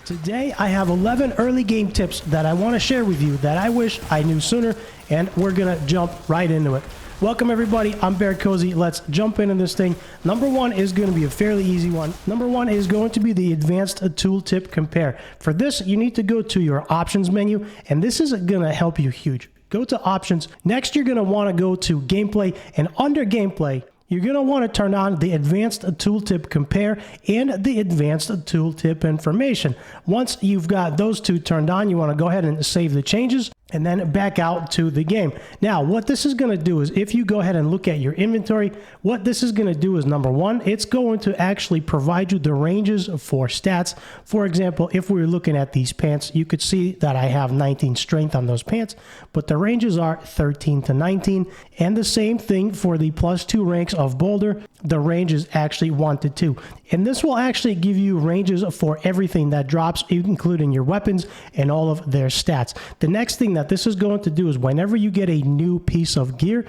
Today I have 11 early game tips that I want to share with you that I wish I knew sooner, and we're gonna jump right into it. Welcome everybody, I'm BearCozy. Let's jump into this thing. Number one is going to be a fairly easy one. Number one is going to be the Advanced Tooltip Compare. For this, you need to go to your options menu, and this is going to help you huge. Go to options. Next, you're going to want to go to gameplay, and under gameplay, you're going to want to turn on the Advanced Tooltip Compare and the Advanced Tooltip Information. Once you've got those two turned on, you want to go ahead and save the changes and then back out to the game. Now, what this is going to do is if you go ahead and look at your inventory, what this is going to do is number one, it's going to actually provide you the ranges for stats. For example, if we were looking at these pants, you could see that I have 19 strength on those pants, but the ranges are 13 to 19. And the same thing for the +2 ranks of boulder, the range is actually 1 to 2. And this will actually give you ranges for everything that drops, including your weapons and all of their stats. The next thing that this is going to do is whenever you get a new piece of gear,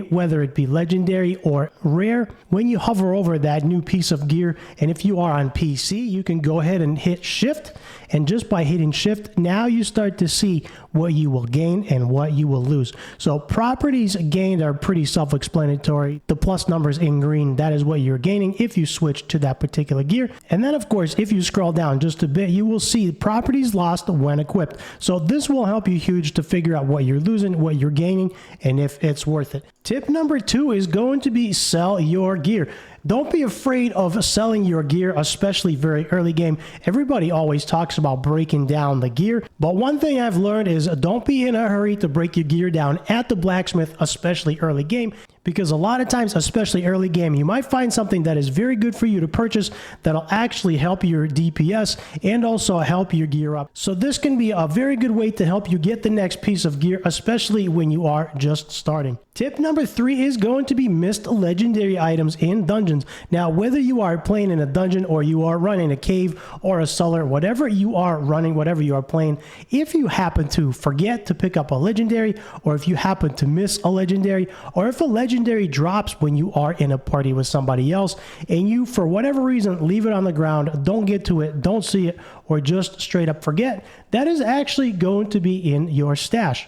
whether it be legendary or rare, when you hover over that new piece of gear, and if you are on PC, you can go ahead and hit shift, and just by hitting shift, now you start to see what you will gain and what you will lose. So properties gained are pretty self-explanatory. The plus numbers in green, that is what you're gaining if you switch to that particular gear. And then of course, if you scroll down just a bit, you will see properties lost when equipped. So this will help you huge to figure out what you're losing, what you're gaining, and if it's worth it. Tip number 2 is going to be sell your gear. Don't be afraid of selling your gear, especially very early game. Everybody always talks about breaking down the gear, but one thing I've learned is don't be in a hurry to break your gear down at the blacksmith, especially early game, because a lot of times, especially early game, you might find something that is very good for you to purchase that'll actually help your DPS and also help your gear up. So this can be a very good way to help you get the next piece of gear, especially when you are just starting. Tip number 3 is going to be missed legendary items in dungeons. Now, whether you are playing in a dungeon or you are running a cave or a cellar, whatever you are running, whatever you are playing, if you happen to forget to pick up a legendary, or if you happen to miss a legendary, or if a legendary drops when you are in a party with somebody else, and you, for whatever reason, leave it on the ground, don't get to it, don't see it, or just straight up forget, that is actually going to be in your stash.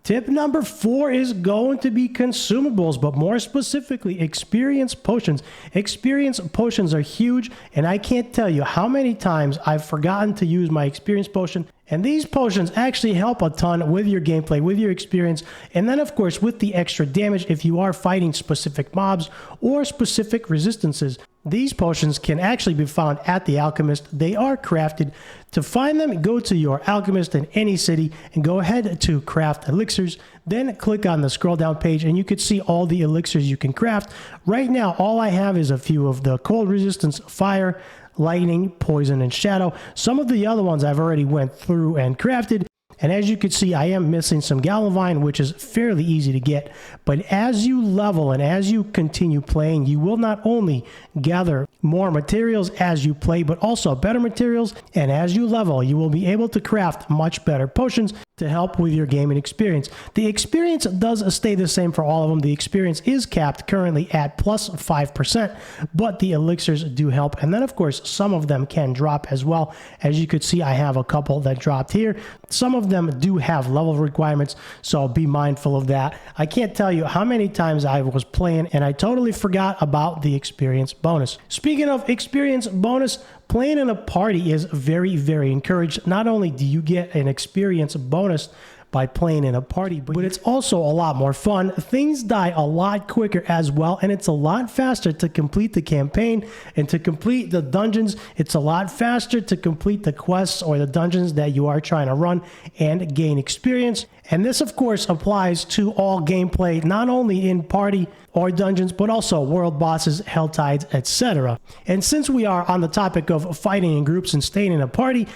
Tip number 4 is going to be consumables, but more specifically, experience potions. Experience potions are huge, and I can't tell you how many times I've forgotten to use my experience potion. And these potions actually help a ton with your gameplay, with your experience, and then of course with the extra damage if you are fighting specific mobs or specific resistances. These potions can actually be found at the Alchemist. They are crafted. To find them, go to your Alchemist in any city and go ahead to craft elixirs. Then click on the scroll down page and you can see all the elixirs you can craft. Right now, all I have is a few of the cold resistance, fire, lightning, poison, and shadow. Some of the other ones I've already went through and crafted. And as you can see, I am missing some Gallavine, which is fairly easy to get. But as you level and as you continue playing, you will not only gather more materials as you play, but also better materials. And as you level, you will be able to craft much better potions to help with your gaming experience. The experience does stay the same for all of them. The experience is capped currently at +5%, but the elixirs do help. And then of course, some of them can drop as well. As you could see, I have a couple that dropped here. Some of them do have level requirements, so be mindful of that. I can't tell you how many times I was playing and I totally forgot about the experience bonus. Speaking of experience bonus, playing in a party is very, very encouraged. Not only do you get an experience bonus by playing in a party, but it's also a lot more fun. Things die a lot quicker as well, and it's a lot faster to complete the campaign and to complete the dungeons. It's a lot faster to complete the quests or the dungeons that you are trying to run and gain experience. And this, of course, applies to all gameplay, not only in party or dungeons, but also world bosses, Helltides, etc. And since we are on the topic of fighting in groups and staying in a party,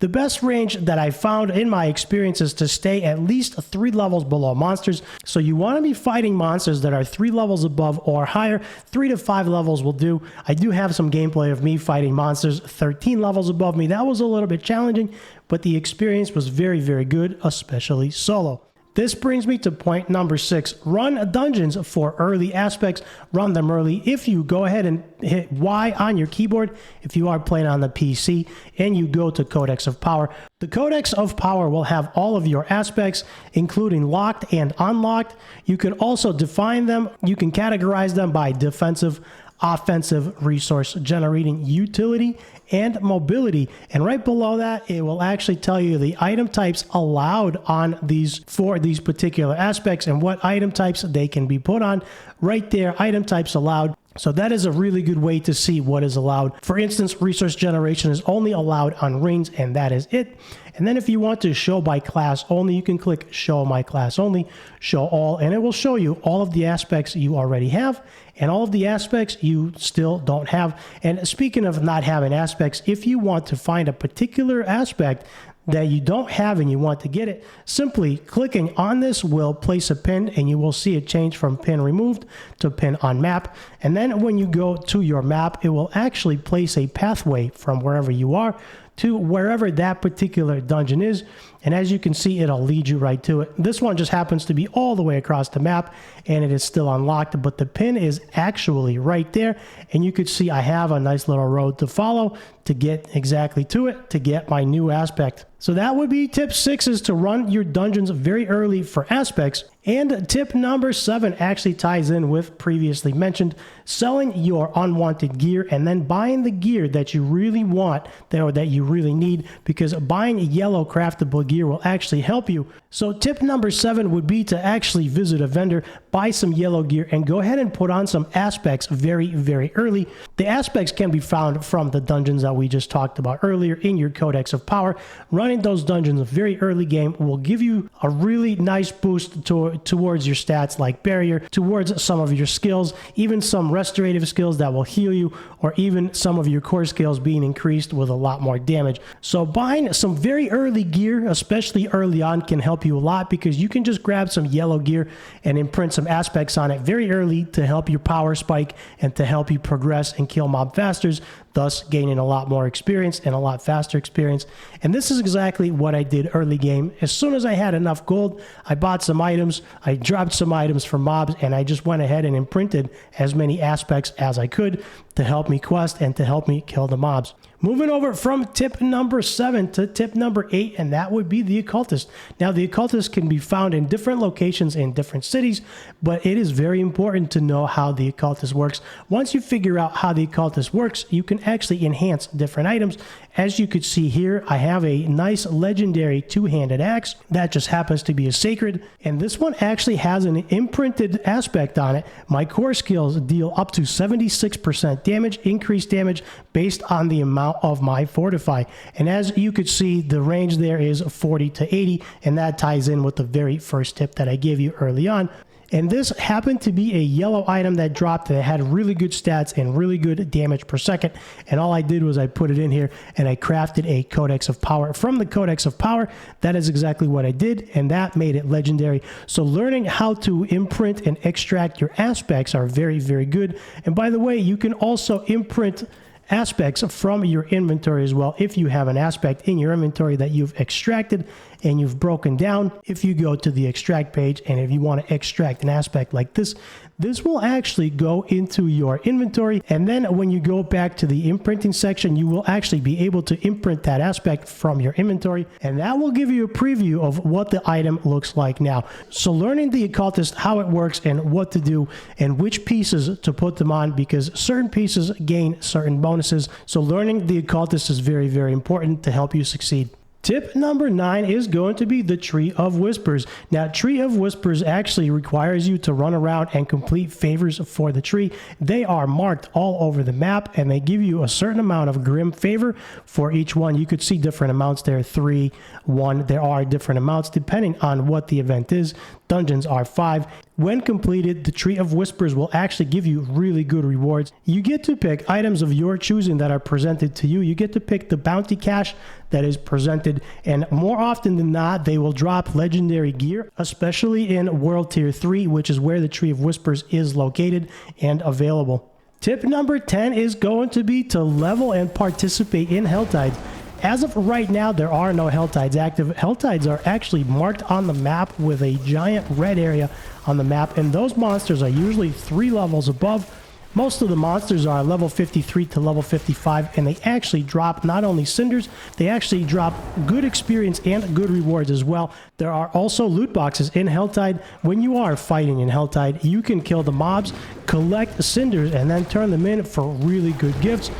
the best range that I found in my experience is to stay at least 3 levels below monsters. So you want to be fighting monsters that are 3 levels above or higher. 3 to 5 levels will do. I do have some gameplay of me fighting monsters 13 levels above me. That was a little bit challenging, but the experience was very, very good, especially solo. This brings me to point number 6. Run dungeons for early aspects. Run them early. If you go ahead and hit Y on your keyboard, if you are playing on the PC, and you go to Codex of Power, the Codex of Power will have all of your aspects, including locked and unlocked. You can also define them. You can categorize them by defensive, offensive, resource generating, utility, and mobility. And right below that, it will actually tell you the item types allowed on these for these particular aspects and what item types they can be put on. Right there, item types allowed. So that is a really good way to see what is allowed. For instance, resource generation is only allowed on rings, and that is it. And then if you want to show by class only, you can click show my class only, show all, and it will show you all of the aspects you already have and all of the aspects you still don't have. And speaking of not having aspects, if you want to find a particular aspect that you don't have and you want to get it, simply clicking on this will place a pin, and you will see it change from pin removed to pin on map. And then when you go to your map, it will actually place a pathway from wherever you are to wherever that particular dungeon is. And as you can see, it'll lead you right to it. This one just happens to be all the way across the map, and it is still unlocked, but the pin is actually right there. And you could see I have a nice little road to follow to get exactly to it, to get my new aspect. So that would be tip 6, is to run your dungeons very early for aspects. And tip number 7 actually ties in with previously mentioned, selling your unwanted gear and then buying the gear that you really want or that you really need, because buying yellow craftable gear will actually help you. So tip number 7 would be to actually visit a vendor, buy some yellow gear, and go ahead and put on some aspects very, very early. The aspects can be found from the dungeons that we just talked about earlier in your Codex of Power. Running those dungeons very early game will give you a really nice boost towards your stats, like barrier, towards some of your skills, even some restorative skills that will heal you, or even some of your core skills being increased with a lot more damage. So buying some very early gear, especially early on, can help you a lot, because you can just grab some yellow gear and imprint some aspects on it very early to help your power spike and to help you progress and kill mob faster, thus gaining a lot more experience and a lot faster experience. And this is exactly what I did early game. As soon as I had enough gold, I bought some items, I dropped some items for mobs, and I just went ahead and imprinted as many aspects as I could to help me quest and to help me kill the mobs. Moving over from tip number 7 to tip number 8, and that would be the Occultist. Now, the Occultist can be found in different locations in different cities, but it is very important to know how the Occultist works. Once you figure out how the Occultist works, you can actually enhance different items. As you could see here, I have a nice legendary two-handed axe that just happens to be a sacred, and this one actually has an imprinted aspect on it. My core skills deal up to 76% damage, increased damage based on the amount of my fortify. And as you could see, the range there is 40 to 80, and that ties in with the very first tip that I gave you early on. And this happened to be a yellow item that dropped that had really good stats and really good damage per second. And all I did was I put it in here and I crafted a Codex of Power from the Codex of Power. That is exactly what I did, and that made it legendary. So learning how to imprint and extract your aspects are very, very good. And by the way, you can also imprint aspects from your inventory as well. If you have an aspect in your inventory that you've extracted and you've broken down, if you go to the extract page and if you want to extract an aspect like this, this will actually go into your inventory, and then when you go back to the imprinting section, you will actually be able to imprint that aspect from your inventory, and that will give you a preview of what the item looks like now. So learning the Occultist, how it works and what to do and which pieces to put them on, because certain pieces gain certain bonuses. So learning the Occultist is very, very important to help you succeed. Tip number 9 is going to be the Tree of Whispers. Now, Tree of Whispers actually requires you to run around and complete favors for the tree. They are marked all over the map, and they give you a certain amount of grim favor for each one. You could see different amounts there, 3, 1. There are different amounts depending on what the event is. Dungeons are 5. When completed, the Tree of Whispers will actually give you really good rewards. You get to pick items of your choosing that are presented to you. You get to pick the bounty cache that is presented, and more often than not, they will drop legendary gear, especially in World Tier 3, which is where the Tree of Whispers is located and available. Tip number 10 is going to be to level and participate in Helltide. as of right now, there are no Helltides active. Helltides are actually marked on the map with a giant red area on the map, and those monsters are usually 3 levels above. Most of the monsters are level 53 to level 55, and they actually drop not only cinders, they actually drop good experience and good rewards as well. There are also loot boxes in Helltide. When you are fighting in Helltide, you can kill the mobs, collect cinders, and then turn them in for really good gifts.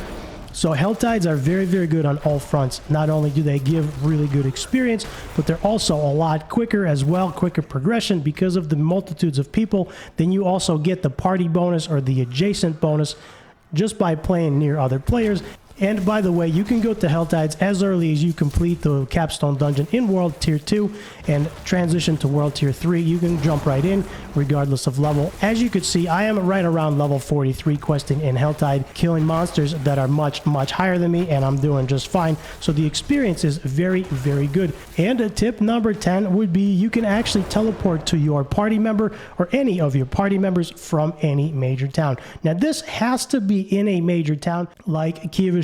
So Helltides are very, very good on all fronts. Not only do they give really good experience, but they're also a lot quicker as well, quicker progression because of the multitudes of people. Then you also get the party bonus or the adjacent bonus just by playing near other players. And by the way, you can go to Helltides as early as you complete the capstone dungeon in World Tier 2 and transition to World Tier 3. You can jump right in regardless of level. As you can see, I am right around level 43 questing in Helltide, killing monsters that are much, much higher than me, and I'm doing just fine. So the experience is very, very good. And tip number 10 would be you can actually teleport to your party member or any of your party members from any major town. Now, this has to be in a major town like Kiev.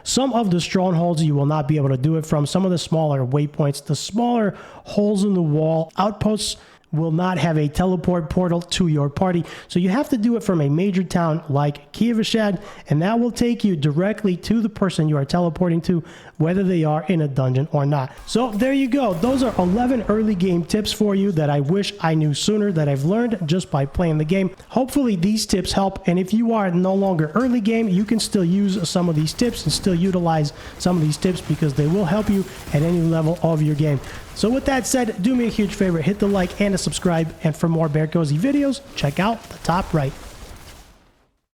Some of the strongholds you will not be able to do it from. Some of the smaller waypoints, the smaller holes in the wall, outposts will not have a teleport portal to your party. So you have to do it from a major town like Kievishad, and that will take you directly to the person you are teleporting to, whether they are in a dungeon or not. So there you go. Those are 11 early game tips for you that I wish I knew sooner, that I've learned just by playing the game. Hopefully these tips help, and if you are no longer early game, you can still use some of these tips and still utilize some of these tips because they will help you at any level of your game. So with that said, do me a huge favor, hit the like and a subscribe, and for more BearCozy videos, check out the top right.